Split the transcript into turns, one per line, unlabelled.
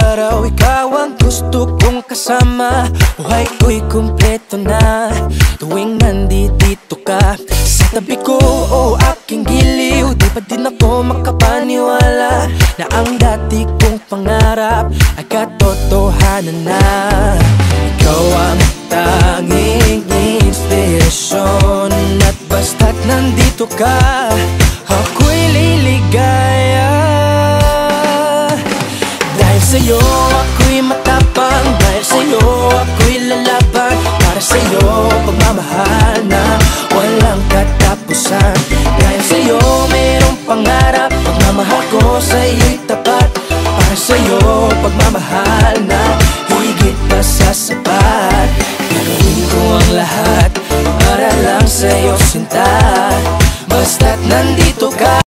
araw ikaw ang gusto kong kasama. Buhay ko'y kumpleto na tuwing nandito ka sa tabi ko o aking giliw. Di pa din ako makapaniwala na ang dati kong pangarap ay katotohanan na. Ikaw ang tanging inspirasyon at basta't nandito ka, ako'y liligaya. Dahil sa'yo ako'y matapang, dahil sa'yo ako'y lalaban. Para sa'yo pagmamahal na walang katapusan. Dahil sa'yo mayroong pangarap, pagmamahal ko sa'yo'y tapat. Para sa'yo pagmamahal na higit pa sa sapat. Gagawin ko ang lahat para lang sa'yo sinta, basta't nandito ka.